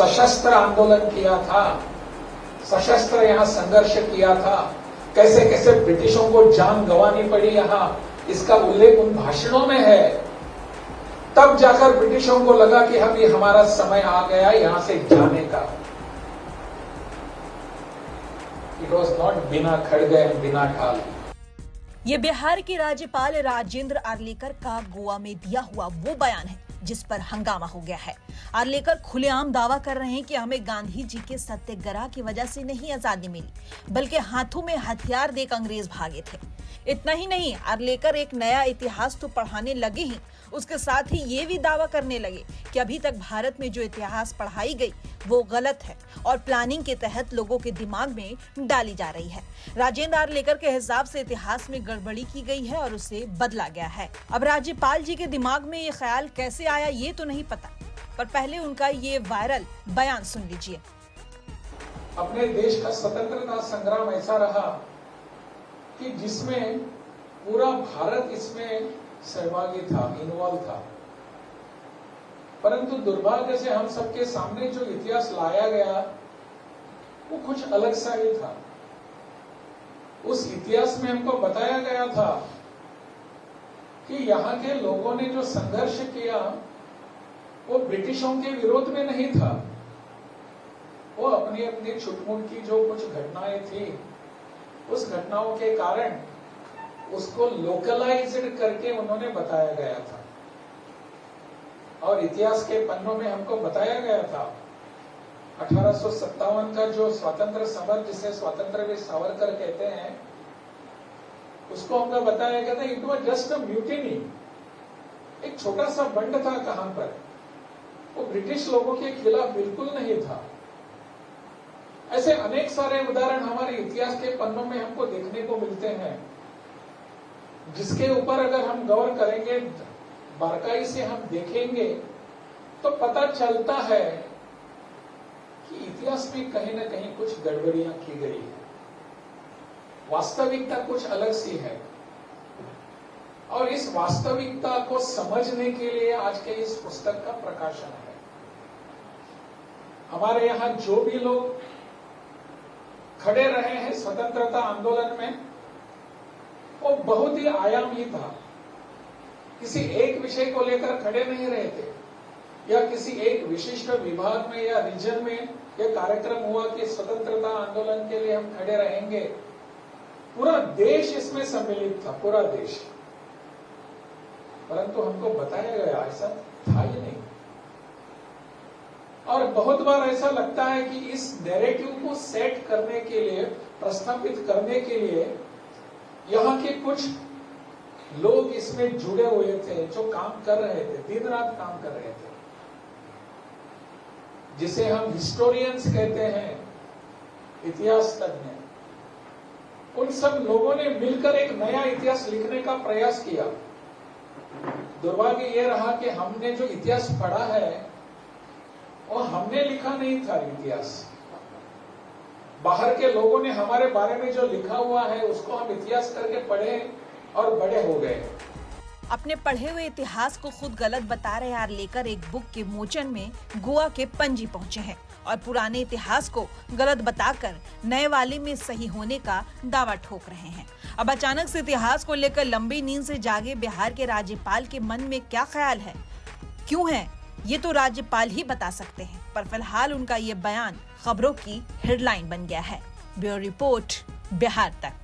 सशस्त्र आंदोलन किया था, सशस्त्र यहाँ संघर्ष किया था, कैसे कैसे ब्रिटिशों को जान गंवानी पड़ी यहाँ, इसका उल्लेख उन भाषणों में है। तब जाकर ब्रिटिशों को लगा कि अब ये हमारा समय आ गया यहां से जाने का। इट वॉज नॉट बिना खड़गे एंड बिना ढाल। ये बिहार के राज्यपाल राजेंद्र आर्लेकर का गोवा में दिया हुआ वो बयान है जिस पर हंगामा हो गया है। आर्लेकर खुलेआम दावा कर रहे हैं कि हमें गांधी जी के सत्याग्रह की वजह से नहीं आजादी मिली, बल्कि हाथों में हथियार देकर अंग्रेज भागे थे। इतना ही नहीं, आर्लेकर एक नया इतिहास तो पढ़ाने लगे ही, उसके साथ ही ये भी दावा करने लगे कि अभी तक भारत में जो इतिहास पढ़ाई गई वो गलत है और प्लानिंग के तहत लोगों के दिमाग में डाली जा रही है। राजेंद्र आर्लेकर के हिसाब से इतिहास में गड़बड़ी की गई है और उसे बदला गया है। अब राज्यपाल जी के दिमाग में ये ख्याल कैसे आया ये तो नहीं पता, पर पहले उनका ये वायरल बयान सुन लीजिए। अपने देश का स्वतंत्रता संग्राम ऐसा रहा कि जिसमें पूरा भारत इसमें सहभागी था, इन्वॉल्व था, परंतु दुर्भाग्य से हम सबके सामने जो इतिहास लाया गया वो कुछ अलग सा ही था। उस इतिहास में हमको बताया गया था कि यहाँ के लोगों ने जो संघर्ष किया वो ब्रिटिशों के विरोध में नहीं था, वो अपनी अपनी छुटमुट की जो कुछ घटनाएं थी उस घटनाओं के कारण उसको लोकलाइज्ड करके उन्होंने बताया गया था। और इतिहास के पन्नों में हमको बताया गया था 1857 का जो स्वतंत्र समर जिसे स्वतंत्र वीर सावरकर कहते हैं, उसको हमको बताया गया था it was just a mutiny, एक छोटा सा बंड था। कहां पर? वो ब्रिटिश लोगों के खिलाफ बिल्कुल नहीं था। ऐसे अनेक सारे उदाहरण हमारे इतिहास के पन्नों में हमको देखने को मिलते हैं, जिसके ऊपर अगर हम गौर करेंगे, बारकाई से हम देखेंगे तो पता चलता है कि इतिहास में कहीं ना कहीं कुछ गड़बड़ियां की गई है, वास्तविकता कुछ अलग सी है। और इस वास्तविकता को समझने के लिए आज के इस पुस्तक का प्रकाशन है। हमारे यहां जो भी लोग खड़े रहे हैं स्वतंत्रता आंदोलन में, वो बहुत ही आयामी था। किसी एक विषय को लेकर खड़े नहीं रहे थे, या किसी एक विशिष्ट विभाग में या रीजन में यह कार्यक्रम हुआ कि स्वतंत्रता आंदोलन के लिए हम खड़े रहेंगे। पूरा देश इसमें सम्मिलित था, पूरा देश। परंतु हमको बताया गया ऐसा था ही नहीं। और बहुत बार ऐसा लगता है कि इस नैरेटिव को सेट करने के लिए, प्रस्थापित करने के लिए यहाँ के कुछ लोग इसमें जुड़े हुए थे, जो काम कर रहे थे, दिन रात काम कर रहे थे, जिसे हम हिस्टोरियंस कहते हैं, इतिहास तज्ञ। उन सब लोगों ने मिलकर एक नया इतिहास लिखने का प्रयास किया। दुर्भाग्य यह रहा कि हमने जो इतिहास पढ़ा है वो हमने लिखा नहीं था। इतिहास बाहर के लोगों ने हमारे बारे में जो लिखा हुआ है उसको हम इतिहास करके पढ़े और बड़े हो गए। अपने पढ़े हुए इतिहास को खुद गलत बता रहे आर्लेकर एक बुक के मोचन में गोवा के पणजी पहुंचे हैं और पुराने इतिहास को गलत बताकर नए वाले में सही होने का दावा ठोक रहे हैं। अब अचानक से इतिहास को लेकर लंबी नींद से जागे बिहार के राज्यपाल के मन में क्या ख्याल है, क्यों है, ये तो राज्यपाल ही बता सकते हैं। पर फिलहाल उनका ये बयान खबरों की हेडलाइन बन गया है। ब्यूरो रिपोर्ट, बिहार तक।